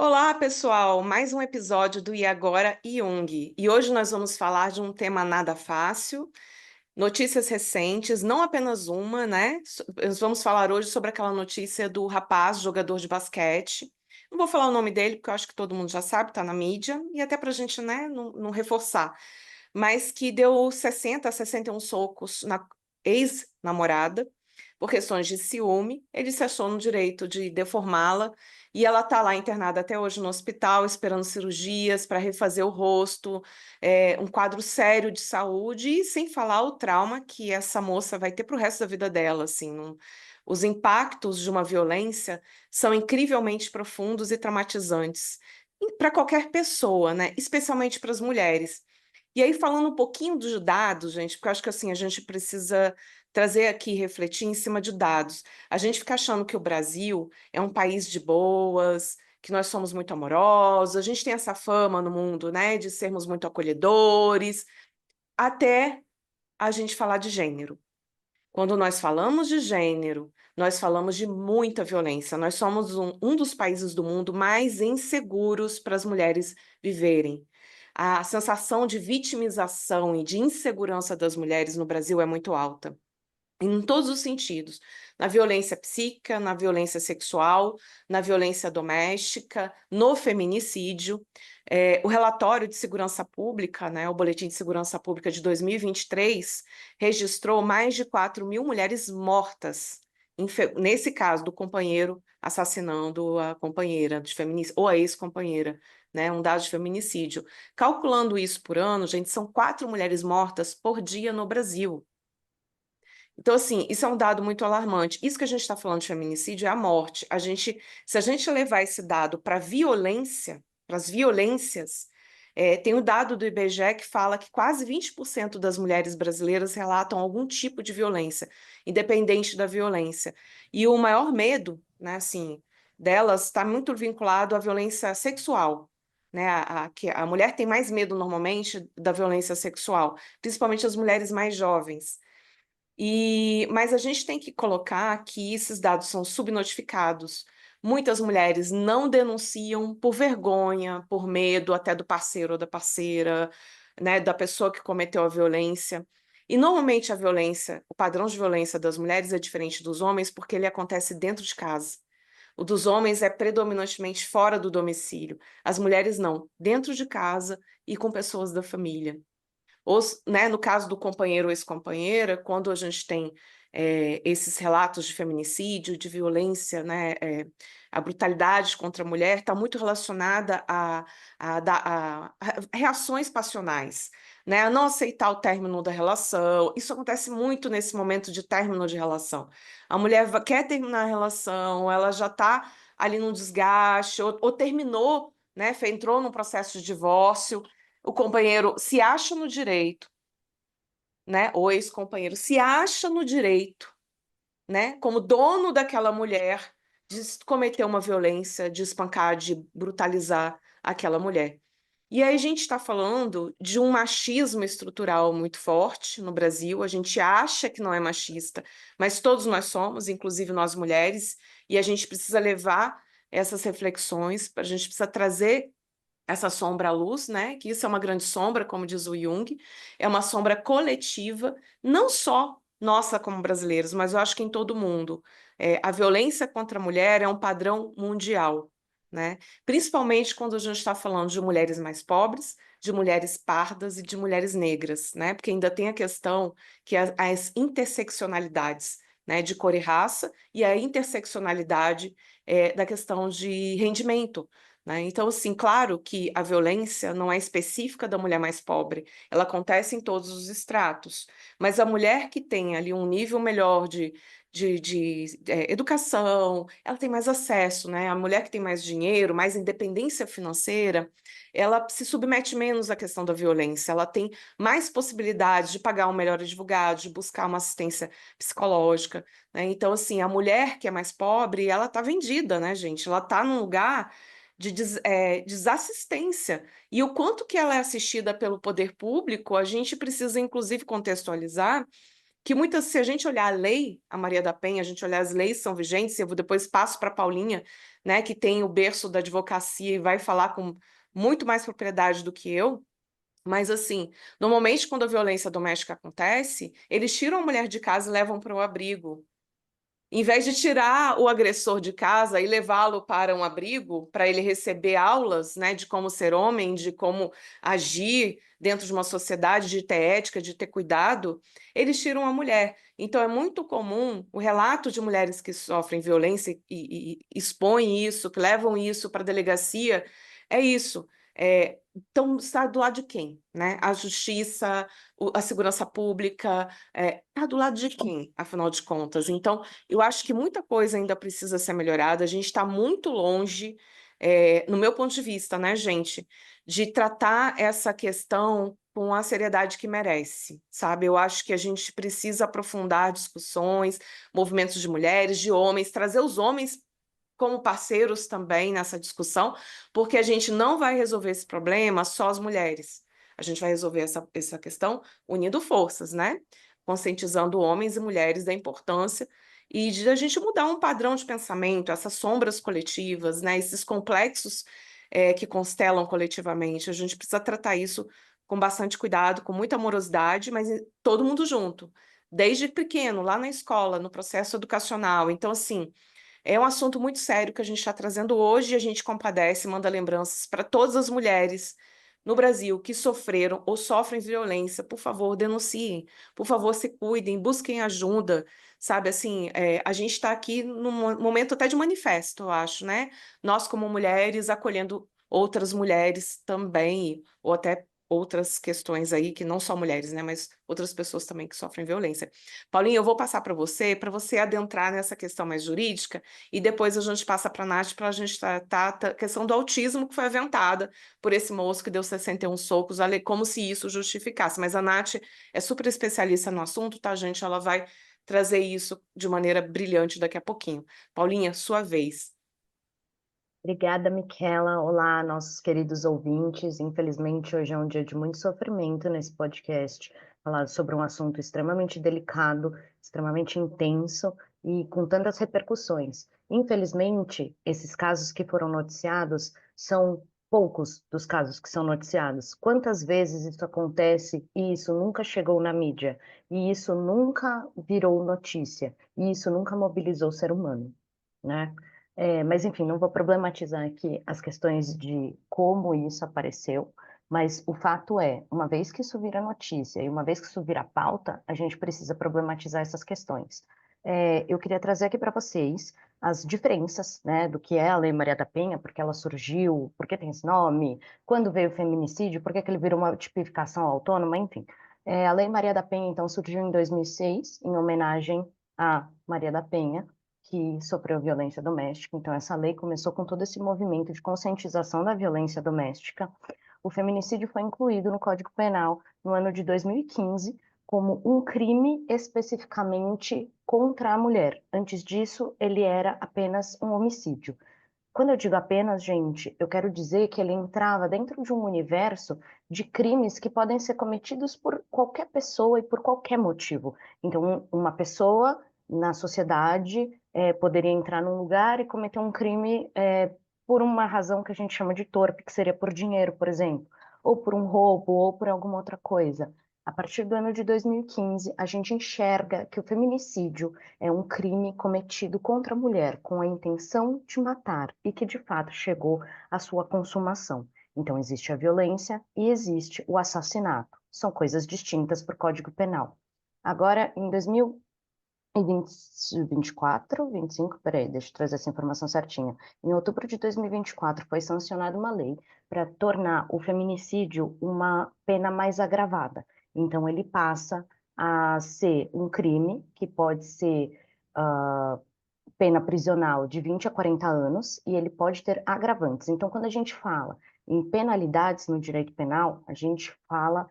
Olá, pessoal! Mais um episódio do E Agora Jung. E hoje nós vamos falar de um tema nada fácil, notícias recentes, não apenas uma, né? Nós vamos falar hoje sobre aquela notícia do rapaz, jogador de basquete. Não vou falar o nome dele, porque eu acho que todo mundo já sabe, tá na mídia, e até pra gente, né, não reforçar. Mas que deu 60 a 61 socos na ex-namorada por questões de ciúme. Ele se achou no direito de deformá-la e ela está lá internada até hoje no hospital, esperando cirurgias para refazer o rosto, um quadro sério de saúde, e sem falar o trauma que essa moça vai ter para o resto da vida dela, assim, os impactos de uma violência são incrivelmente profundos e traumatizantes para qualquer pessoa, né? Especialmente para as mulheres. E aí, falando um pouquinho dos dados, gente, porque eu acho que assim, a gente precisa trazer aqui, refletir em cima de dados. A gente fica achando que o Brasil é um país de boas, que nós somos muito amorosos, a gente tem essa fama no mundo, né, de sermos muito acolhedores, até a gente falar de gênero. Quando nós falamos de gênero, nós falamos de muita violência. Nós somos um dos países do mundo mais inseguros para as mulheres viverem. A sensação de vitimização e de insegurança das mulheres no Brasil é muito alta em todos os sentidos, na violência psíquica, na violência sexual, na violência doméstica, no feminicídio. O relatório de segurança pública, né, o Boletim de Segurança Pública de 2023, registrou mais de 4.000 mulheres mortas, nesse caso do companheiro assassinando a companheira de feminicídio, ou a ex-companheira, né, um dado de feminicídio. Calculando isso por ano, gente, são 4 mulheres mortas por dia no Brasil. Então, assim, isso é um dado muito alarmante. Isso que a gente está falando de feminicídio é a morte. Se a gente levar esse dado para violência, para as violências, tem o dado do IBGE que fala que quase 20% das mulheres brasileiras relatam algum tipo de violência, independente da violência. E o maior medo, né, assim, delas está muito vinculado à violência sexual. Né, que a mulher tem mais medo normalmente da violência sexual, principalmente as mulheres mais jovens. Mas a gente tem que colocar que esses dados são subnotificados. Muitas mulheres não denunciam por vergonha, por medo até do parceiro ou da parceira, né, da pessoa que cometeu a violência. E normalmente a violência, o padrão de violência das mulheres é diferente dos homens porque ele acontece dentro de casa. O dos homens é predominantemente fora do domicílio. As mulheres não, dentro de casa e com pessoas da família. Né, no caso do companheiro ou ex-companheira, quando a gente tem esses relatos de feminicídio, de violência, né, a brutalidade contra a mulher está muito relacionada a reações passionais, né, a não aceitar o término da relação. Isso acontece muito nesse momento de término de relação. A mulher quer terminar a relação, ela já está ali num desgaste, ou terminou, né, entrou num processo de divórcio, o companheiro se acha no direito, né, ou ex-companheiro se acha no direito, né, como dono daquela mulher, de cometer uma violência, de espancar, de brutalizar aquela mulher. E aí a gente está falando de um machismo estrutural muito forte no Brasil. A gente acha que não é machista, mas todos nós somos, inclusive nós mulheres, e a gente precisa levar essas reflexões, a gente precisa trazer essa sombra à luz, né? Que isso é uma grande sombra, como diz o Jung, é uma sombra coletiva, não só nossa como brasileiros, mas eu acho que em todo o mundo. A violência contra a mulher é um padrão mundial, né? Principalmente quando a gente está falando de mulheres mais pobres, de mulheres pardas e de mulheres negras, né? Porque ainda tem a questão que as interseccionalidades, né, de cor e raça, e a interseccionalidade da questão de rendimento, né? Então, assim, claro que a violência não é específica da mulher mais pobre, ela acontece em todos os estratos, mas a mulher que tem ali um nível melhor de educação, ela tem mais acesso, né? A mulher que tem mais dinheiro, mais independência financeira, ela se submete menos à questão da violência, ela tem mais possibilidades de pagar um melhor advogado, de buscar uma assistência psicológica, né? Então, assim, a mulher que é mais pobre, ela tá vendida, né, gente? Ela tá num lugar de desassistência. E o quanto que ela é assistida pelo poder público, a gente precisa, inclusive, contextualizar que muitas, se a gente olhar a lei, a Maria da Penha, a gente olhar as leis que são vigentes, eu depois passo para a Paulinha, né, que tem o berço da advocacia e vai falar com muito mais propriedade do que eu, mas assim, normalmente quando a violência doméstica acontece, eles tiram a mulher de casa e levam para o abrigo. Em vez de tirar o agressor de casa e levá-lo para um abrigo, para ele receber aulas, né, de como ser homem, de como agir dentro de uma sociedade, de ter ética, de ter cuidado, eles tiram a mulher. Então é muito comum o relato de mulheres que sofrem violência e expõem isso, que levam isso para a delegacia, é isso. Então, está do lado de quem, né? A justiça, a segurança pública, está do lado de quem, afinal de contas? Então, eu acho que muita coisa ainda precisa ser melhorada. A gente está muito longe, no meu ponto de vista, né, gente, de tratar essa questão com a seriedade que merece, sabe? Eu acho que a gente precisa aprofundar discussões, movimentos de mulheres, de homens, trazer os homens como parceiros também nessa discussão, porque a gente não vai resolver esse problema só as mulheres. A gente vai resolver essa questão unindo forças, né? Conscientizando homens e mulheres da importância e de a gente mudar um padrão de pensamento, essas sombras coletivas, né? Esses complexos que constelam coletivamente. A gente precisa tratar isso com bastante cuidado, com muita amorosidade, mas todo mundo junto, desde pequeno, lá na escola, no processo educacional. Então, assim, é um assunto muito sério que a gente está trazendo hoje e a gente compadece, manda lembranças para todas as mulheres no Brasil que sofreram ou sofrem violência. Por favor, denunciem, por favor, se cuidem, busquem ajuda, sabe? Assim, a gente está aqui num momento até de manifesto, eu acho, né? Nós, como mulheres, acolhendo outras mulheres também, ou até outras questões aí, que não só mulheres, né? Mas outras pessoas também que sofrem violência. Paulinho, eu vou passar para você adentrar nessa questão mais jurídica e depois a gente passa para a Nath para a gente tratar a questão do autismo que foi aventada por esse moço que deu 61 socos, como se isso justificasse. Mas a Nath é super especialista no assunto, tá, gente? Ela vai trazer isso de maneira brilhante daqui a pouquinho. Paulinha, sua vez. Obrigada, Michela. Olá, nossos queridos ouvintes. Infelizmente, hoje é um dia de muito sofrimento nesse podcast, falar sobre um assunto extremamente delicado, extremamente intenso e com tantas repercussões. Infelizmente, esses casos que foram noticiados são poucos dos casos que são noticiados. Quantas vezes isso acontece e isso nunca chegou na mídia, e isso nunca virou notícia, e isso nunca mobilizou o ser humano, né? Mas, enfim, não vou problematizar aqui as questões de como isso apareceu, mas o fato é, uma vez que isso vira notícia e uma vez que isso vira pauta, a gente precisa problematizar essas questões. Eu queria trazer aqui para vocês as diferenças, né, do que é a Lei Maria da Penha, porque ela surgiu, por que tem esse nome, quando veio o feminicídio, por que ele virou uma tipificação autônoma, enfim. A Lei Maria da Penha, então, surgiu em 2006, em homenagem a Maria da Penha, que sofreu violência doméstica. Então, essa lei começou com todo esse movimento de conscientização da violência doméstica. O feminicídio foi incluído no Código Penal no ano de 2015 como um crime especificamente contra a mulher. Antes disso, ele era apenas um homicídio. Quando eu digo apenas, gente, eu quero dizer que ele entrava dentro de um universo de crimes que podem ser cometidos por qualquer pessoa e por qualquer motivo. Então, uma pessoa na sociedade poderia entrar num lugar e cometer um crime por uma razão que a gente chama de torpe, que seria por dinheiro, por exemplo, ou por um roubo, ou por alguma outra coisa. A partir do ano de 2015, a gente enxerga que o feminicídio é um crime cometido contra a mulher com a intenção de matar e que de fato chegou à sua consumação. Então, existe a violência e existe o assassinato. São coisas distintas para o Código Penal. Agora, em 2024, 25, peraí, deixa eu trazer essa informação certinha. Em outubro de 2024, foi sancionada uma lei para tornar o feminicídio uma pena mais agravada. Então, ele passa a ser um crime que pode ser pena prisional de 20 a 40 anos e ele pode ter agravantes. Então, quando a gente fala em penalidades no direito penal, a gente fala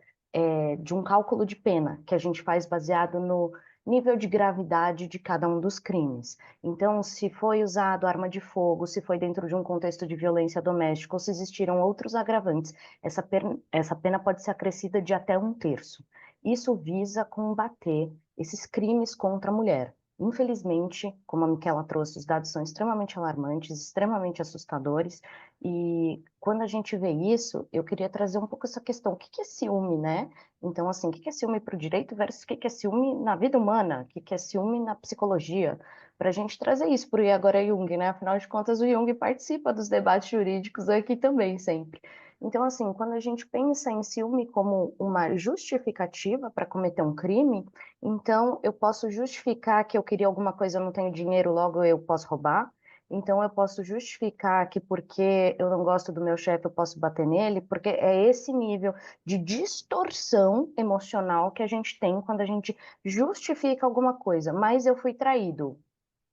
de um cálculo de pena que a gente faz baseado no nível de gravidade de cada um dos crimes. Então, se foi usado arma de fogo, se foi dentro de um contexto de violência doméstica ou se existiram outros agravantes, essa pena pode ser acrescida de até um terço. Isso visa combater esses crimes contra a mulher. Infelizmente, como a Michela trouxe, os dados são extremamente alarmantes, extremamente assustadores, e quando a gente vê isso, eu queria trazer um pouco essa questão, o que que é ciúme, né? Então, assim, o que que é ciúme para o direito versus o que que é ciúme na vida humana, o que que é ciúme na psicologia, para a gente trazer isso para o E Agora Jung, né? Afinal de contas, o Jung participa dos debates jurídicos aqui também, sempre. Então, assim, quando a gente pensa em ciúme como uma justificativa para cometer um crime, então eu posso justificar que eu queria alguma coisa, eu não tenho dinheiro, logo eu posso roubar. Então eu posso justificar que porque eu não gosto do meu chefe, eu posso bater nele, porque é esse nível de distorção emocional que a gente tem quando a gente justifica alguma coisa. Mas eu fui traído,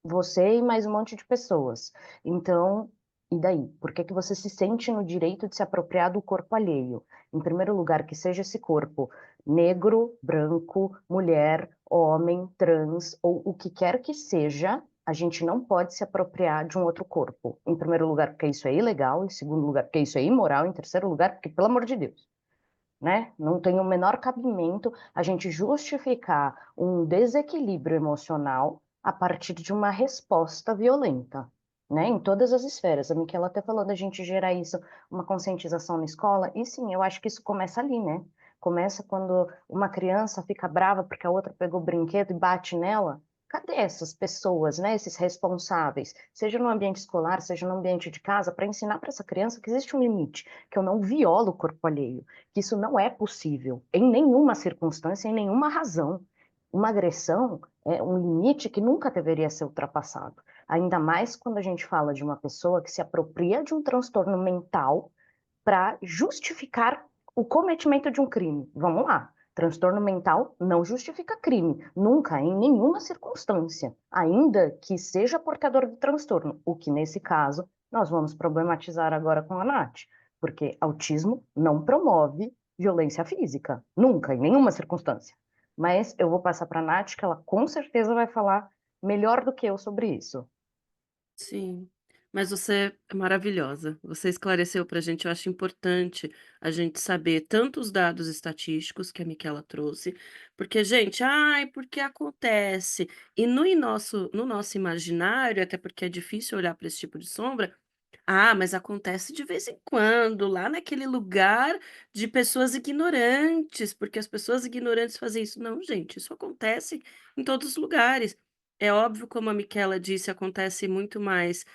você e mais um monte de pessoas. Então, e daí? Por que que você se sente no direito de se apropriar do corpo alheio? Em primeiro lugar, que seja esse corpo negro, branco, mulher, homem, trans ou o que quer que seja, a gente não pode se apropriar de um outro corpo. Em primeiro lugar, porque isso é ilegal. Em segundo lugar, porque isso é imoral. Em terceiro lugar, porque, pelo amor de Deus, né? Não tem o menor cabimento a gente justificar um desequilíbrio emocional a partir de uma resposta violenta, né? Em todas as esferas. A Michela até falou da gente gerar isso, uma conscientização na escola, e sim, eu acho que isso começa ali, né? Começa quando uma criança fica brava porque a outra pegou o brinquedo e bate nela. Cadê essas pessoas, né? Esses responsáveis, seja no ambiente escolar, seja no ambiente de casa, para ensinar para essa criança que existe um limite, que eu não violo o corpo alheio, que isso não é possível em nenhuma circunstância, em nenhuma razão. Uma agressão é um limite que nunca deveria ser ultrapassado. Ainda mais quando a gente fala de uma pessoa que se apropria de um transtorno mental para justificar o cometimento de um crime. Vamos lá. Transtorno mental não justifica crime, nunca, em nenhuma circunstância, ainda que seja portador do transtorno, o que nesse caso nós vamos problematizar agora com a Nath, porque autismo não promove violência física, nunca, em nenhuma circunstância. Mas eu vou passar para a Nath, que ela com certeza vai falar melhor do que eu sobre isso. Sim, mas você é maravilhosa. Você esclareceu para a gente, eu acho importante a gente saber tanto os dados estatísticos que a Michela trouxe, porque, gente, ai, porque acontece. E no nosso imaginário, até porque é difícil olhar para esse tipo de sombra, ah, mas acontece de vez em quando, lá naquele lugar de pessoas ignorantes, porque as pessoas ignorantes fazem isso. Não, gente, isso acontece em todos os lugares. É óbvio, como a Michela disse, acontece muito mais.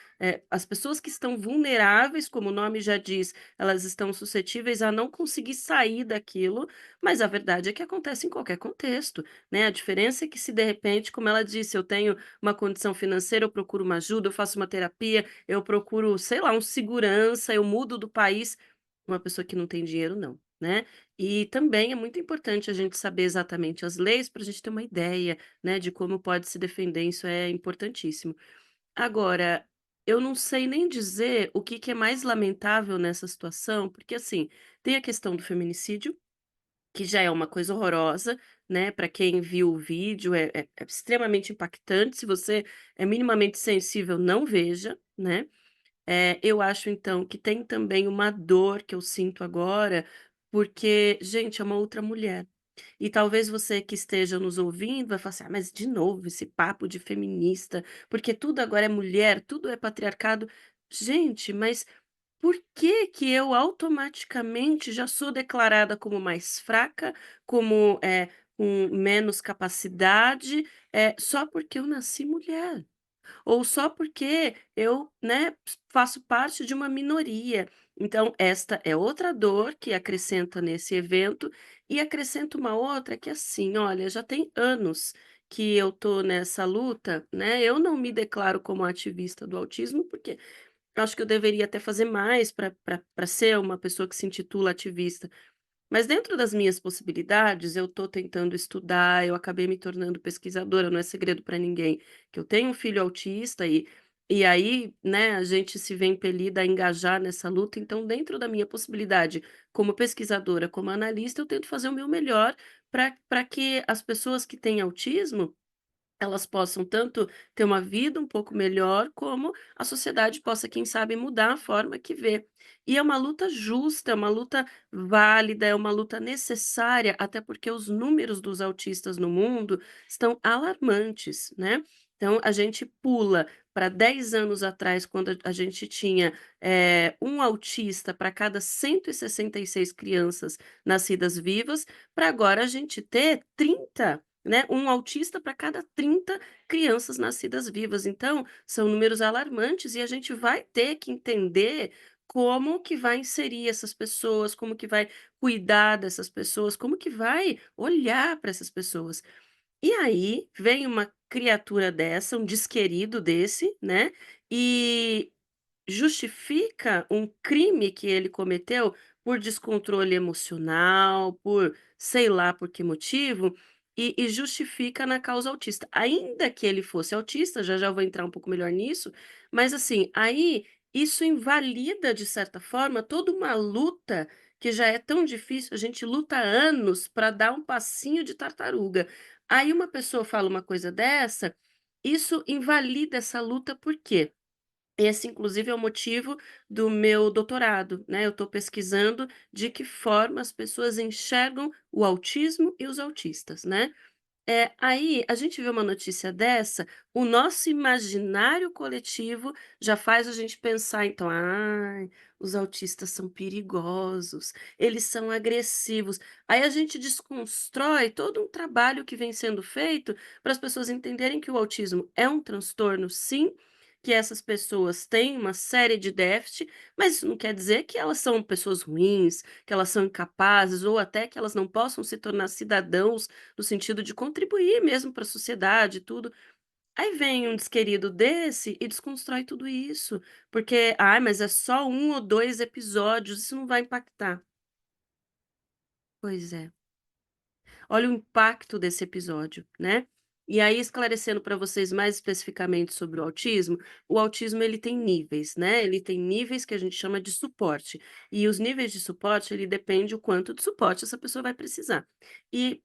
As pessoas que estão vulneráveis, como o nome já diz, elas estão suscetíveis a não conseguir sair daquilo, mas a verdade é que acontece em qualquer contexto, né? A diferença é que se de repente, como ela disse, eu tenho uma condição financeira, eu procuro uma ajuda, eu faço uma terapia, eu procuro, sei lá, um segurança, eu mudo do país. Uma pessoa que não tem dinheiro, não, né? E também é muito importante a gente saber exatamente as leis para a gente ter uma ideia, né, de como pode se defender. Isso é importantíssimo. Agora, eu não sei nem dizer o que que é mais lamentável nessa situação, porque assim, tem a questão do feminicídio, que já é uma coisa horrorosa, né? Para quem viu o vídeo, é extremamente impactante. Se você é minimamente sensível, não veja, né? Eu acho então que tem também uma dor que eu sinto agora, porque, gente, é uma outra mulher. E talvez você que esteja nos ouvindo vai falar assim: "Ah, mas de novo esse papo de feminista, porque tudo agora é mulher, tudo é patriarcado". Gente, mas por que que eu automaticamente já sou declarada como mais fraca, como, com menos capacidade, só porque eu nasci mulher? Ou só porque eu, né, faço parte de uma minoria. Então, esta é outra dor que acrescenta nesse evento, e acrescenta uma outra que assim, olha, já tem anos que eu tô nessa luta, né? Eu não me declaro como ativista do autismo, porque eu acho que eu deveria até fazer mais para ser uma pessoa que se intitula ativista. Mas dentro das minhas possibilidades, eu estou tentando estudar, eu acabei me tornando pesquisadora, não é segredo para ninguém que eu tenho um filho autista e aí, né, a gente se vê impelida a engajar nessa luta, então dentro da minha possibilidade como pesquisadora, como analista, eu tento fazer o meu melhor para que as pessoas que têm autismo elas possam tanto ter uma vida um pouco melhor, como a sociedade possa, quem sabe, mudar a forma que vê. E é uma luta justa, é uma luta válida, é uma luta necessária, até porque os números dos autistas no mundo estão alarmantes, né. Então a gente pula para 10 anos atrás, quando a gente tinha, 1 autista para cada 166 crianças nascidas vivas, para agora a gente ter 30, né, 1 autista para cada 30 crianças nascidas vivas. Então, são números alarmantes e a gente vai ter que entender como que vai inserir essas pessoas, como que vai cuidar dessas pessoas, como que vai olhar para essas pessoas. E aí, vem uma criatura dessa, um desquerido desse, né, e justifica um crime que ele cometeu por descontrole emocional, por sei lá por que motivo, e justifica na causa autista. Ainda que ele fosse autista, já já vou entrar um pouco melhor nisso, mas assim, aí isso invalida de certa forma toda uma luta que já é tão difícil, a gente luta há anos para dar um passinho de tartaruga. Aí uma pessoa fala uma coisa dessa, isso invalida essa luta, por quê? Esse inclusive é o motivo do meu doutorado, né, eu estou pesquisando de que forma as pessoas enxergam o autismo e os autistas, né. Aí a gente vê uma notícia dessa, o nosso imaginário coletivo já faz a gente pensar então: "Ai, os autistas são perigosos, eles são agressivos". Aí a gente desconstrói todo um trabalho que vem sendo feito para as pessoas entenderem que o autismo é um transtorno sim, que essas pessoas têm uma série de déficit, mas isso não quer dizer que elas são pessoas ruins, que elas são incapazes ou até que elas não possam se tornar cidadãos no sentido de contribuir mesmo para a sociedade e tudo. Aí vem um desquerido desse e desconstrói tudo isso, porque: "Ai, mas é só 1 ou 2 episódios, isso não vai impactar". Pois é, olha o impacto desse episódio, né. E aí esclarecendo para vocês mais especificamente sobre o autismo ele tem níveis, né, ele tem níveis que a gente chama de suporte, e os níveis de suporte ele depende o quanto de suporte essa pessoa vai precisar. E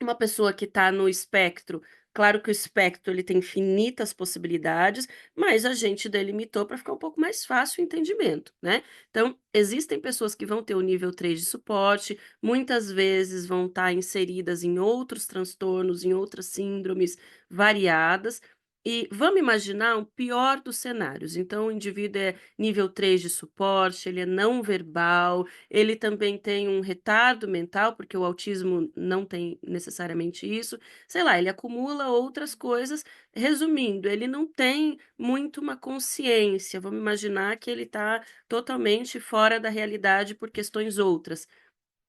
uma pessoa que está no espectro, claro que o espectro ele tem infinitas possibilidades, mas a gente delimitou para ficar um pouco mais fácil o entendimento, né. Então, existem pessoas que vão ter o nível 3 de suporte, muitas vezes vão estar inseridas em outros transtornos, em outras síndromes variadas, e vamos imaginar um pior dos cenários, então o indivíduo é nível 3 de suporte, ele é não verbal, ele também tem um retardo mental, porque o autismo não tem necessariamente isso, sei lá, ele acumula outras coisas. Resumindo, ele não tem muito uma consciência, vamos imaginar que ele está totalmente fora da realidade por questões outras.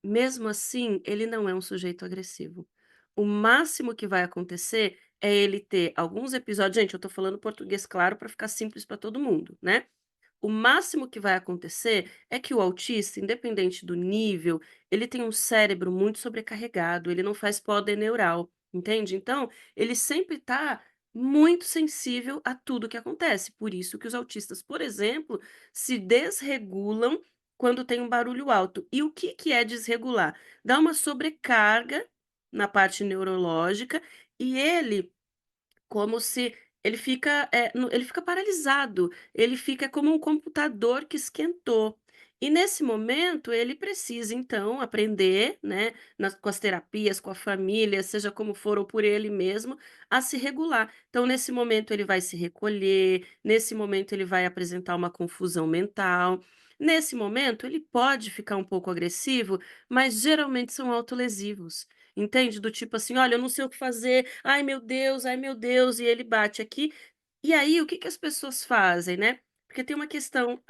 Mesmo assim, ele não é um sujeito agressivo. O máximo que vai acontecer é ele ter alguns episódios, gente, eu estou falando português claro para ficar simples para todo mundo, né. O máximo que vai acontecer é que o autista, independente do nível, ele tem um cérebro muito sobrecarregado, ele não faz poda neural, entende? Então, ele sempre está muito sensível a tudo que acontece. Por isso que os autistas, por exemplo, se desregulam quando tem um barulho alto. E o que que é desregular? Dá uma sobrecarga na parte neurológica e ele como se ele fica, ele fica paralisado, ele fica como um computador que esquentou. E nesse momento ele precisa então aprender, né, com as terapias, com a família, seja como for ou por ele mesmo, a se regular. Então nesse momento ele vai se recolher, nesse momento ele vai apresentar uma confusão mental, nesse momento ele pode ficar um pouco agressivo, mas geralmente são autolesivos. Entende? Do tipo assim: "Olha, eu não sei o que fazer. Ai meu Deus", e ele bate aqui. E aí, o que que as pessoas fazem, né? Porque tem uma questão,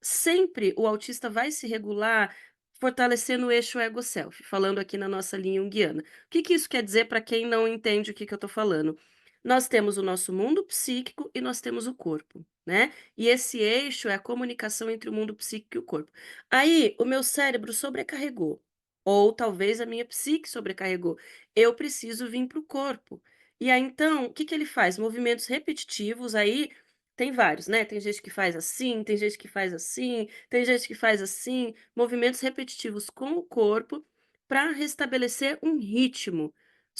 sempre o autista vai se regular fortalecendo o eixo ego-self, falando aqui na nossa linha junguiana. O que que isso quer dizer para quem não entende o que que eu estou falando? Nós temos o nosso mundo psíquico e nós temos o corpo, né? E esse eixo é a comunicação entre o mundo psíquico e o corpo. Aí, o meu cérebro sobrecarregou. Ou talvez a minha psique sobrecarregou. Eu preciso vir para o corpo. E aí, então, o que que ele faz? Movimentos repetitivos, aí tem vários, né? Tem gente que faz assim, tem gente que faz assim, tem gente que faz assim, movimentos repetitivos com o corpo para restabelecer um ritmo.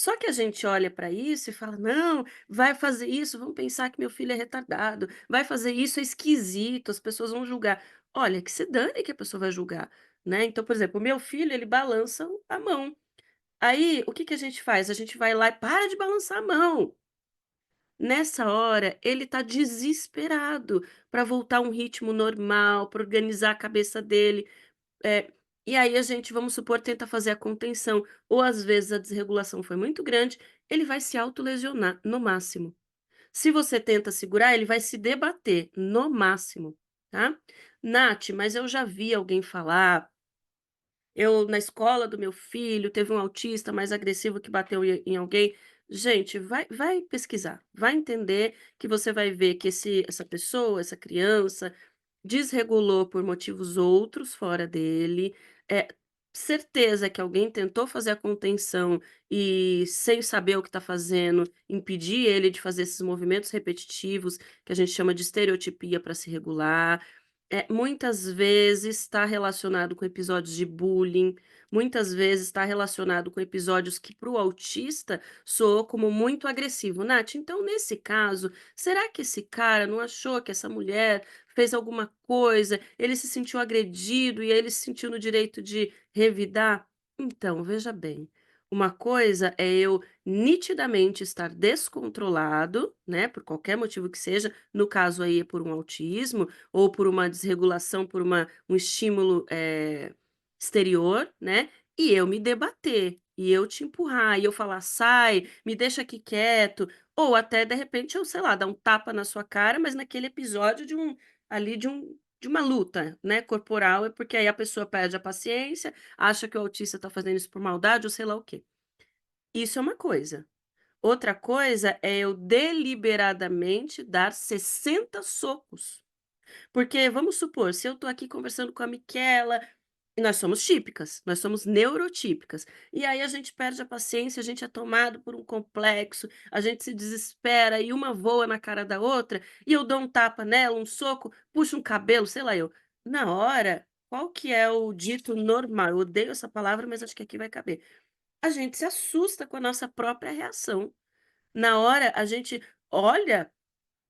Só que a gente olha para isso e fala: "Não, vai fazer isso, vão pensar que meu filho é retardado, vai fazer isso, é esquisito, as pessoas vão julgar". Olha, que se dane que a pessoa vai julgar, né. Então, por exemplo, o meu filho, ele balança a mão. Aí, o que que a gente faz? A gente vai lá e: "Para de balançar a mão". Nessa hora, ele está desesperado para voltar a um ritmo normal, para organizar a cabeça dele. É, e aí a gente, vamos supor, tenta fazer a contenção, ou às vezes a desregulação foi muito grande, ele vai se autolesionar, no máximo. Se você tenta segurar, ele vai se debater, no máximo, tá. "Nath, mas eu já vi alguém falar, eu na escola do meu filho teve um autista mais agressivo que bateu em alguém". Gente, vai pesquisar, vai entender, que você vai ver que essa pessoa, essa criança, desregulou por motivos outros fora dele, é certeza que alguém tentou fazer a contenção e, sem saber o que está fazendo, impedir ele de fazer esses movimentos repetitivos, que a gente chama de estereotipia para se regular. Muitas vezes está relacionado com episódios de bullying, muitas vezes está relacionado com episódios que para o autista soou como muito agressivo. Nath, então nesse caso, será que esse cara não achou que essa mulher fez alguma coisa, ele se sentiu agredido e aí ele se sentiu no direito de revidar? Então, veja bem, uma coisa é eu nitidamente estar descontrolado, né, por qualquer motivo que seja, no caso aí é por um autismo ou por uma desregulação, por um estímulo, exterior, né, e eu me debater, e eu te empurrar, e eu falar: "Sai, me deixa aqui quieto", ou até de repente eu, sei lá, dar um tapa na sua cara, mas naquele episódio de uma luta, né, corporal, é porque aí a pessoa perde a paciência, acha que o autista está fazendo isso por maldade ou sei lá o quê. Isso é uma coisa. Outra coisa é eu deliberadamente dar 60 socos. Porque vamos supor, se eu estou aqui conversando com a Miquela, e nós somos típicas, nós somos neurotípicas. E aí a gente perde a paciência, a gente é tomado por um complexo, a gente se desespera e uma voa na cara da outra, e eu dou um tapa nela, um soco, puxo um cabelo, sei lá eu. Na hora, qual que é o dito normal? Eu odeio essa palavra, mas acho que aqui vai caber. A gente se assusta com a nossa própria reação. Na hora, a gente olha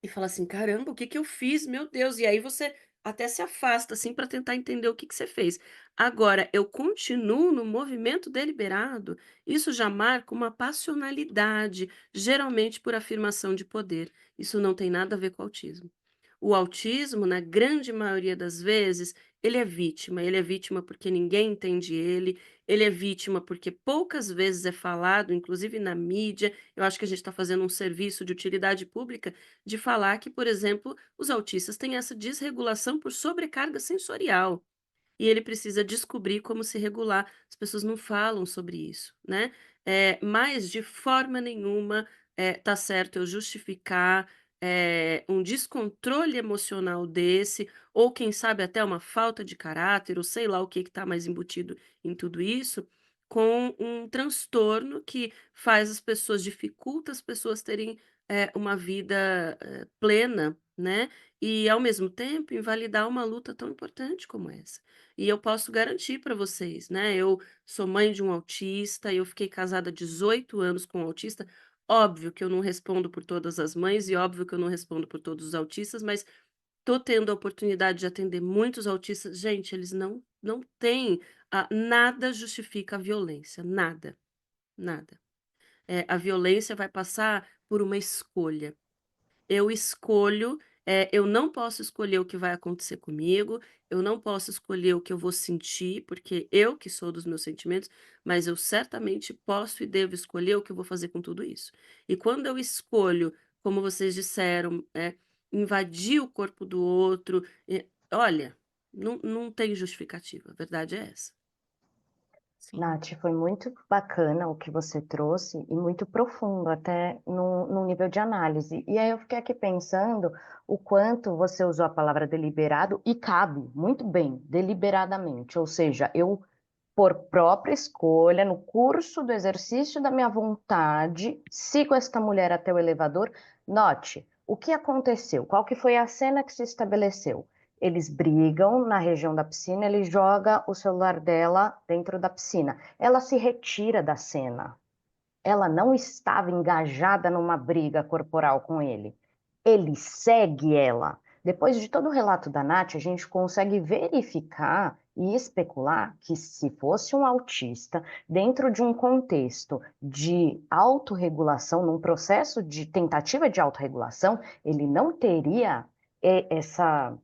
e fala assim: "Caramba, o que que eu fiz? Meu Deus!". E aí você até se afasta, assim, para tentar entender o que que você fez. Agora, eu continuo no movimento deliberado, isso já marca uma passionalidade, geralmente por afirmação de poder. Isso não tem nada a ver com autismo. O autismo, na grande maioria das vezes, ele é vítima porque ninguém entende ele é vítima porque poucas vezes é falado, inclusive na mídia. Eu acho que a gente está fazendo um serviço de utilidade pública de falar que, por exemplo, os autistas têm essa desregulação por sobrecarga sensorial. E ele precisa descobrir como se regular. As pessoas não falam sobre isso, né. Mas de forma nenhuma, tá certo eu justificar, um descontrole emocional desse, ou quem sabe até uma falta de caráter, ou sei lá o que está mais embutido em tudo isso, com um transtorno que faz as pessoas dificulta as pessoas terem, uma vida, plena, né, e ao mesmo tempo invalidar uma luta tão importante como essa. E eu posso garantir para vocês, né, eu sou mãe de um autista, eu fiquei casada há 18 anos com um autista. Óbvio que eu não respondo por todas as mães e óbvio que eu não respondo por todos os autistas, mas tô tendo a oportunidade de atender muitos autistas. Gente, eles não têm, nada justifica a violência, nada, nada. A violência vai passar por uma escolha. Eu escolho, eu não posso escolher o que vai acontecer comigo, eu não posso escolher o que eu vou sentir, porque eu que sou dos meus sentimentos, mas eu certamente posso e devo escolher o que eu vou fazer com tudo isso. E quando eu escolho, como vocês disseram, invadir o corpo do outro, olha, não tem justificativa, a verdade é essa. Sim, Nath, foi muito bacana o que você trouxe e muito profundo, até no nível de análise. E aí eu fiquei aqui pensando o quanto você usou a palavra deliberado e cabe muito bem, deliberadamente. Ou seja, eu, por própria escolha, no curso do exercício da minha vontade, sigo esta mulher até o elevador. Note, o que aconteceu? Qual que foi a cena que se estabeleceu? Eles brigam na região da piscina, ele joga o celular dela dentro da piscina. Ela se retira da cena. ela não estava engajada numa briga corporal com ele. Ele segue ela. Depois de todo o relato da Nath, a gente consegue verificar e especular que se fosse um autista, dentro de um contexto de autorregulação, num processo de tentativa de autorregulação, ele não teria essa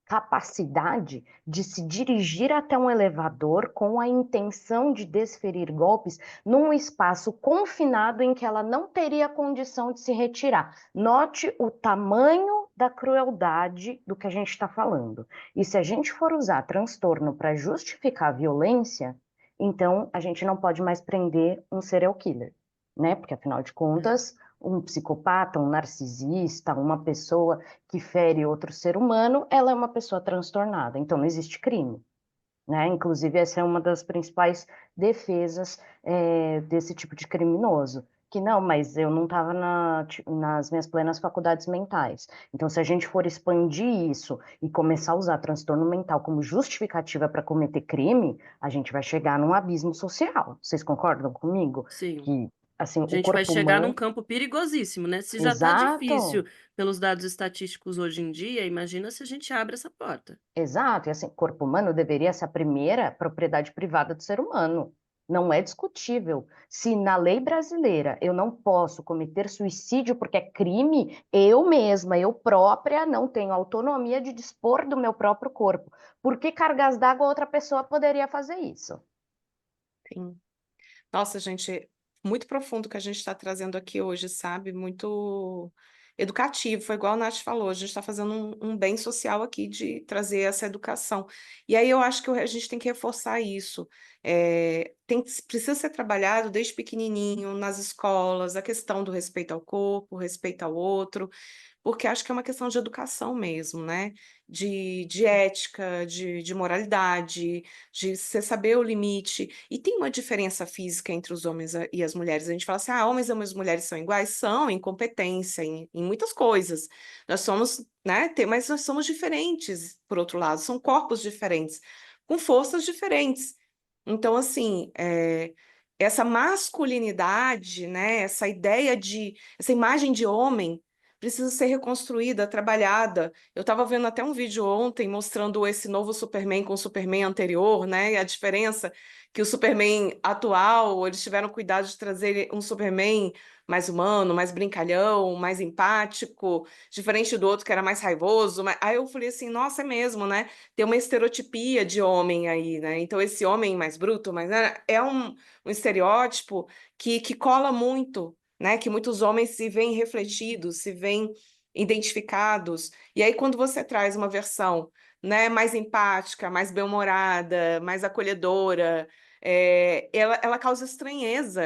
capacidade de se dirigir até um elevador com a intenção de desferir golpes num espaço confinado em que ela não teria condição de se retirar. Note o tamanho da crueldade do que a gente está falando. E se a gente for usar transtorno para justificar a violência, então a gente não pode mais prender um serial killer, né? Porque afinal de contas, um psicopata, um narcisista, uma pessoa que fere outro ser humano, ela é uma pessoa transtornada, então não existe crime, né? Inclusive, essa é uma das principais defesas desse tipo de criminoso, que não, mas eu não estava nas minhas plenas faculdades mentais. Então, se a gente for expandir isso e começar a usar transtorno mental como justificativa para cometer crime, a gente vai chegar num abismo social. Vocês concordam comigo? Sim. Que, assim, A o gente vai corpo chegar num humano... campo perigosíssimo, né? Se já está difícil Exato. pelos dados estatísticos hoje em dia, imagina se a gente abre essa porta. Exato, e assim, corpo humano deveria ser a primeira propriedade privada do ser humano. Não é discutível. Se na lei brasileira eu não posso cometer suicídio porque é crime, eu mesma, eu própria, não tenho autonomia de dispor do meu próprio corpo. Por que cargas d'água outra pessoa poderia fazer isso? Sim. Nossa, gente, muito profundo que a gente está trazendo aqui hoje, sabe? Muito educativo, foi igual a Nath falou, a gente está fazendo um bem social aqui de trazer essa educação. E aí eu acho que a gente tem que reforçar isso. Precisa ser trabalhado desde pequenininho, nas escolas, a questão do respeito ao corpo, respeito ao outro, porque acho que é uma questão de educação mesmo, né? De ética, de moralidade, de você saber o limite. E tem uma diferença física entre os homens e as mulheres. A gente fala assim, homens e mulheres são iguais? São, em competência, em muitas coisas. Nós somos, né? Mas nós somos diferentes, por outro lado, são corpos diferentes, com forças diferentes. Então, assim, essa masculinidade, né? Essa imagem de homem precisa ser reconstruída, trabalhada. Eu estava vendo até um vídeo ontem mostrando esse novo Superman com o Superman anterior, né? E a diferença que o Superman atual, eles tiveram cuidado de trazer um Superman mais humano, mais brincalhão, mais empático, diferente do outro que era mais raivoso. Aí eu falei assim, nossa, é mesmo, né? Tem uma estereotipia de homem aí, né? Então esse homem mais bruto, é um estereótipo que cola muito, né? Que muitos homens se veem refletidos, se veem identificados. E aí, quando você traz uma versão, né, mais empática, mais bem-humorada, mais acolhedora, ela causa estranheza.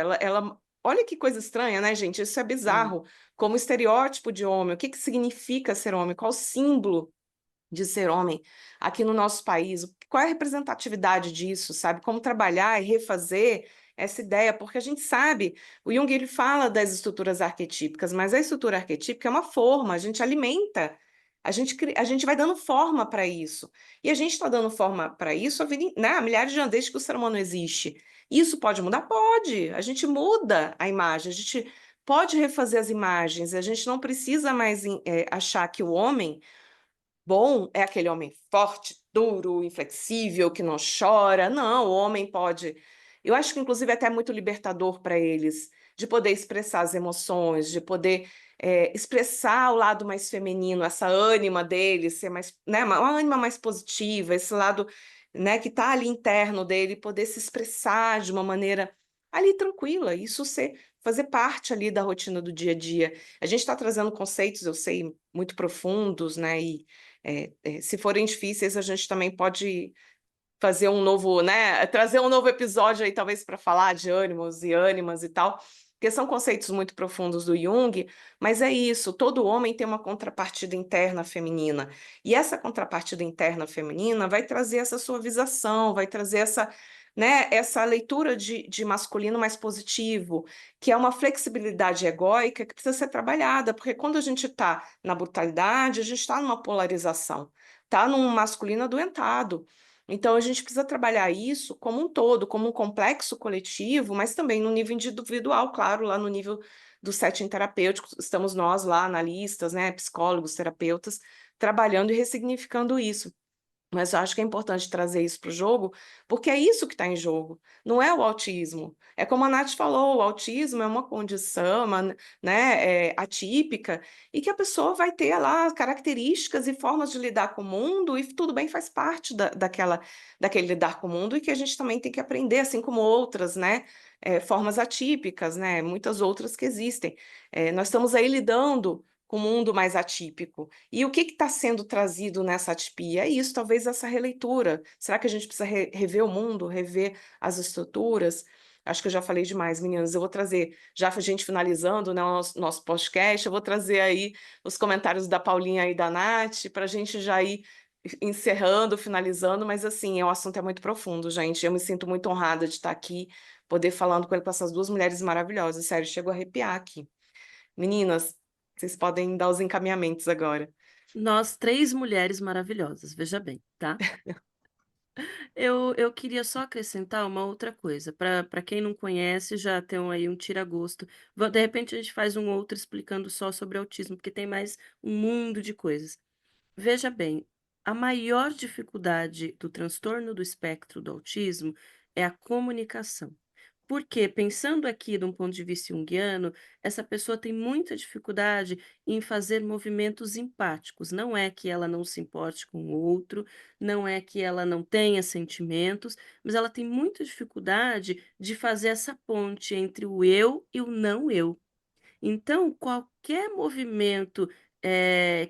Olha que coisa estranha, né, gente? Isso é Sim. bizarro. Como estereótipo de homem, o que que significa ser homem? Qual o símbolo de ser homem aqui no nosso país? Qual é a representatividade disso, sabe? Como trabalhar e refazer essa ideia, porque a gente sabe, o Jung ele fala das estruturas arquetípicas, mas a estrutura arquetípica é uma forma, a gente alimenta, a gente vai dando forma para isso. E a gente está dando forma para isso né, há milhares de anos, desde que o ser humano existe. Isso pode mudar? Pode. A gente muda a imagem, a gente pode refazer as imagens, a gente não precisa mais achar que o homem bom é aquele homem forte, duro, inflexível, que não chora. Não, o homem pode. Eu acho que, inclusive, é até muito libertador para eles, de poder expressar as emoções, de poder expressar o lado mais feminino, essa ânima deles, ser mais, né, uma ânima mais positiva, esse lado, né, que está ali interno dele, poder se expressar de uma maneira ali tranquila, fazer parte ali da rotina do dia a dia. A gente está trazendo conceitos, eu sei, muito profundos, né? Se forem difíceis, a gente também pode fazer um novo, né? Trazer um novo episódio aí, talvez, para falar de ânimos e ânimas e tal, porque são conceitos muito profundos do Jung, mas é isso, todo homem tem uma contrapartida interna feminina, e essa contrapartida interna feminina vai trazer essa suavização, vai trazer essa, né, essa leitura de masculino mais positivo, que é uma flexibilidade egóica que precisa ser trabalhada, porque quando a gente está na brutalidade, a gente está numa polarização, está num masculino adoentado. Então, a gente precisa trabalhar isso como um todo, como um complexo coletivo, mas também no nível individual, claro, lá no nível do setting terapêutico, estamos nós lá, analistas, né, psicólogos, terapeutas, trabalhando e ressignificando isso. Mas eu acho que é importante trazer isso para o jogo, porque é isso que está em jogo, não é o autismo. É como a Nath falou, o autismo é uma condição, né, atípica, e que a pessoa vai ter lá características e formas de lidar com o mundo, e tudo bem, faz parte daquele lidar com o mundo, e que a gente também tem que aprender, assim como outras, né, formas atípicas, né, muitas outras que existem. Nós estamos aí lidando com o mundo mais atípico. E o que está sendo trazido nessa atipia? É isso, talvez essa releitura. Será que a gente precisa rever o mundo, rever as estruturas? Acho que eu já falei demais, meninas. Eu vou trazer, já a gente finalizando, né, o nosso podcast, eu vou trazer aí os comentários da Paulinha e da Nath, para a gente já ir encerrando, finalizando, mas assim, o assunto é muito profundo, gente. Eu me sinto muito honrada de estar aqui, poder falando com essas duas mulheres maravilhosas. Sério, chego a arrepiar aqui. Meninas, vocês podem dar os encaminhamentos agora. Nós 3 mulheres maravilhosas, veja bem, tá? Eu queria só acrescentar uma outra coisa, para quem não conhece, já tem aí um tira-gosto. De repente, a gente faz um outro explicando só sobre autismo, porque tem mais um mundo de coisas. Veja bem, a maior dificuldade do transtorno do espectro do autismo é a comunicação. Porque, pensando aqui de um ponto de vista junguiano, essa pessoa tem muita dificuldade em fazer movimentos empáticos. Não é que ela não se importe com o outro, não é que ela não tenha sentimentos, mas ela tem muita dificuldade de fazer essa ponte entre o eu e o não eu. Então, qualquer movimento,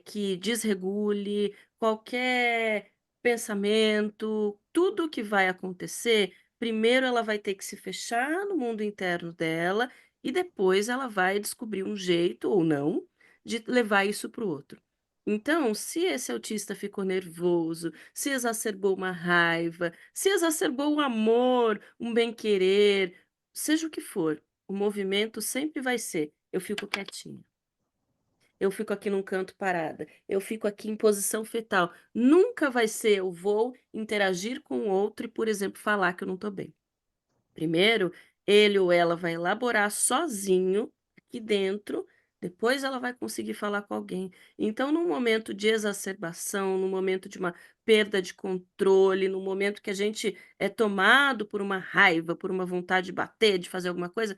que desregule, qualquer pensamento, tudo que vai acontecer, primeiro ela vai ter que se fechar no mundo interno dela e depois ela vai descobrir um jeito, ou não, de levar isso para o outro. Então, se esse autista ficou nervoso, se exacerbou uma raiva, se exacerbou um amor, um bem-querer, seja o que for, o movimento sempre vai ser: eu fico quietinha, eu fico aqui num canto parada, eu fico aqui em posição fetal. Nunca vai ser eu vou interagir com o outro e, por exemplo, falar que eu não estou bem. Primeiro, ele ou ela vai elaborar sozinho aqui dentro, depois ela vai conseguir falar com alguém. Então, num momento de exacerbação, num momento de uma perda de controle, num momento que a gente é tomado por uma raiva, por uma vontade de bater, de fazer alguma coisa,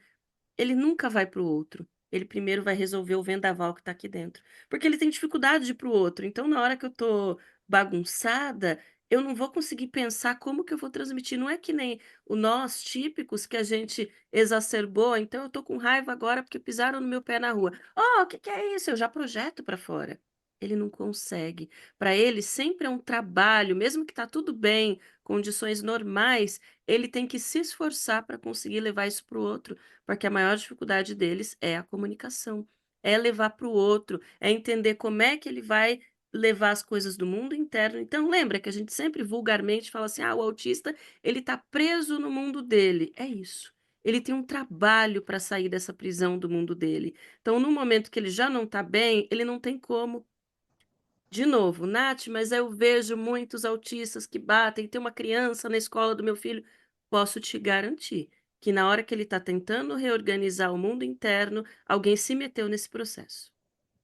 ele nunca vai para o outro. Ele primeiro vai resolver o vendaval que está aqui dentro. Porque ele tem dificuldade de ir para o outro. Então, na hora que eu estou bagunçada, eu não vou conseguir pensar como que eu vou transmitir. Não é que nem o nós típicos que a gente exacerbou. Então, eu estou com raiva agora porque pisaram no meu pé na rua. Oh, o que que é isso? Eu já projeto para fora. Ele não consegue. Para ele, sempre é um trabalho, mesmo que está tudo bem, condições normais, ele tem que se esforçar para conseguir levar isso para o outro. Porque a maior dificuldade deles é a comunicação, é levar para o outro, é entender como é que ele vai levar as coisas do mundo interno. Então lembra que a gente sempre vulgarmente fala assim: "Ah, o autista, ele está preso no mundo dele". É isso. Ele tem um trabalho para sair dessa prisão do mundo dele. Então no momento que ele já não está bem, ele não tem como. De novo: "Nath, mas eu vejo muitos autistas que batem, tem uma criança na escola do meu filho". Posso te garantir que na hora que ele está tentando reorganizar o mundo interno, alguém se meteu nesse processo.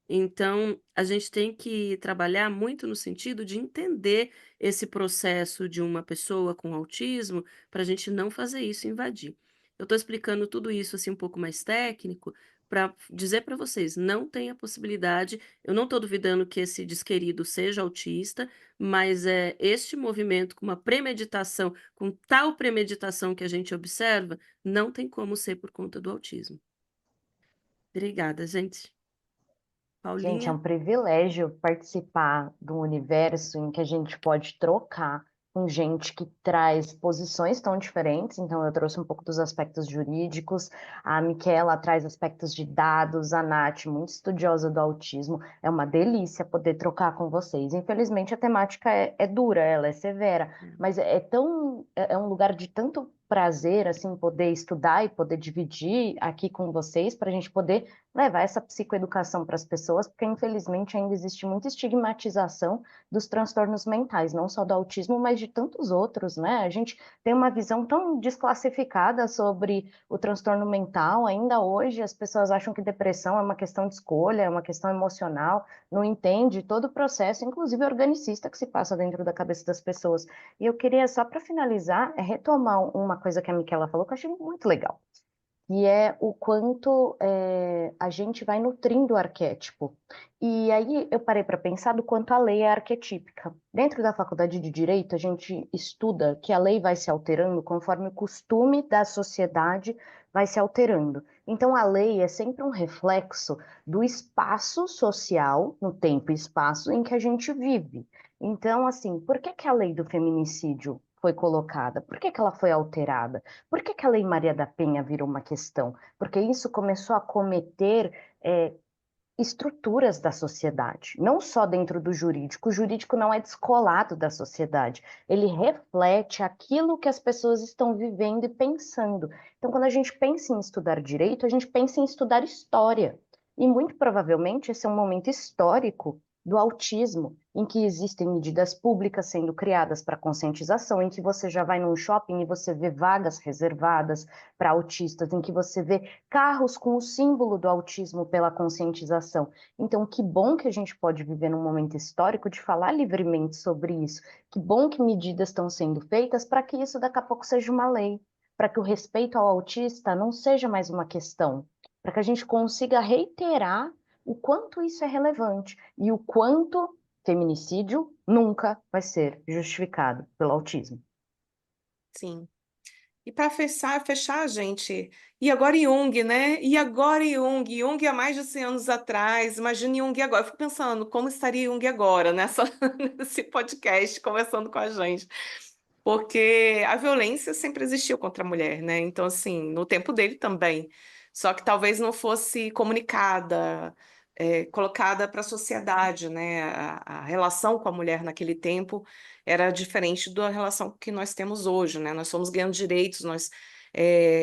Então, a gente tem que trabalhar muito no sentido de entender esse processo de uma pessoa com autismo, para a gente não fazer isso invadir. Eu estou explicando tudo isso assim um pouco mais técnico, para dizer para vocês, não tem a possibilidade, eu não estou duvidando que esse desquerido seja autista, mas é este movimento com uma premeditação, com tal premeditação que a gente observa, não tem como ser por conta do autismo. Obrigada, gente. Gente, é Paulinha? um privilégio participar de um universo em que a gente pode trocar com gente que traz posições tão diferentes. Então, eu trouxe um pouco dos aspectos jurídicos, a Miquela traz aspectos de dados, a Nath, muito estudiosa do autismo. É uma delícia poder trocar com vocês. Infelizmente, a temática é dura, ela é severa, mas é um lugar de tanto prazer, assim, poder estudar e poder dividir aqui com vocês, para a gente poder levar essa psicoeducação para as pessoas, porque infelizmente ainda existe muita estigmatização dos transtornos mentais, não só do autismo, mas de tantos outros, né? A gente tem uma visão tão desclassificada sobre o transtorno mental, ainda hoje as pessoas acham que depressão é uma questão de escolha, é uma questão emocional, não entende todo o processo, inclusive organicista, que se passa dentro da cabeça das pessoas. E eu queria, só para finalizar, retomar uma coisa que a Michela falou, que eu achei muito legal, e é o quanto a gente vai nutrindo o arquétipo. E aí eu parei para pensar do quanto a lei é arquetípica. Dentro da faculdade de Direito, a gente estuda que a lei vai se alterando conforme o costume da sociedade vai se alterando. Então, a lei é sempre um reflexo do espaço social, no tempo e espaço em que a gente vive. Então, assim, por que que a lei do feminicídio foi colocada? Por que que ela foi alterada? Por que que a Lei Maria da Penha virou uma questão? Porque isso começou a cometer estruturas da sociedade, não só dentro do jurídico. O jurídico não é descolado da sociedade, ele reflete aquilo que as pessoas estão vivendo e pensando. Então, quando a gente pensa em estudar direito, a gente pensa em estudar história. E muito provavelmente esse é um momento histórico do autismo, em que existem medidas públicas sendo criadas para conscientização, em que você já vai num shopping e você vê vagas reservadas para autistas, em que você vê carros com o símbolo do autismo pela conscientização. Então, que bom que a gente pode viver num momento histórico de falar livremente sobre isso. Que bom que medidas estão sendo feitas para que isso daqui a pouco seja uma lei, para que o respeito ao autista não seja mais uma questão, para que a gente consiga reiterar o quanto isso é relevante e o quanto feminicídio nunca vai ser justificado pelo autismo. Sim. E para fechar, gente, e agora Jung, né? E agora Jung? Jung há mais de 100 anos atrás, imagine Jung agora. Eu fico pensando, como estaria Jung agora, nesse podcast, conversando com a gente? Porque a violência sempre existiu contra a mulher, né? Então, assim, no tempo dele também. Só que talvez não fosse comunicada, colocada para a sociedade, né? A relação com a mulher naquele tempo era diferente da relação que nós temos hoje, né? Nós somos ganhando direitos, nós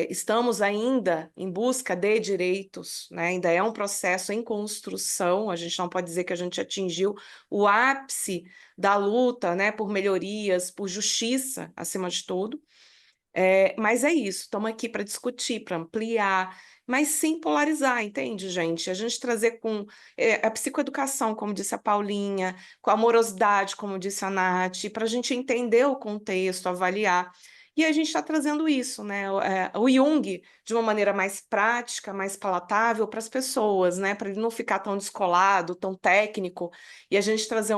estamos ainda em busca de direitos, né? Ainda é um processo em construção, a gente não pode dizer que a gente atingiu o ápice da luta, né, por melhorias, por justiça, acima de tudo. Mas é isso, estamos aqui para discutir, para ampliar, mas sem polarizar, entende, gente? A gente trazer com a psicoeducação, como disse a Paulinha, com a amorosidade, como disse a Nath, para a gente entender o contexto, avaliar. E a gente está trazendo isso, né? O Jung, de uma maneira mais prática, mais palatável para as pessoas, né? Para ele não ficar tão descolado, tão técnico, e a gente trazer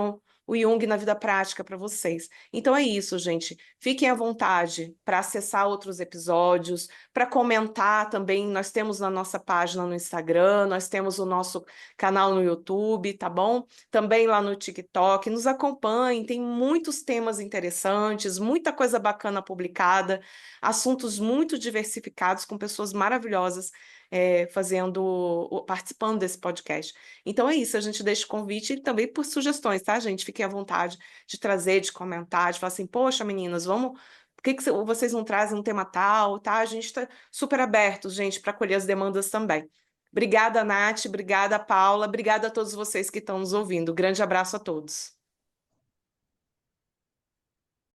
o Jung na vida prática para vocês. Então é isso, gente. Fiquem à vontade para acessar outros episódios, para comentar também. Nós temos na nossa página no Instagram, nós temos o nosso canal no YouTube, tá bom? Também lá no TikTok. Nos acompanhem, tem muitos temas interessantes, muita coisa bacana publicada, assuntos muito diversificados com pessoas maravilhosas participando desse podcast. Então é isso, a gente deixa o convite e também por sugestões, tá, gente? Fiquem à vontade de trazer, de comentar, de falar assim, poxa, meninas, vamos. Por que vocês não trazem um tema tal, tá? A gente está super aberto, gente, para acolher as demandas também. Obrigada, Nath, obrigada, Paula, obrigada a todos vocês que estão nos ouvindo. Grande abraço a todos.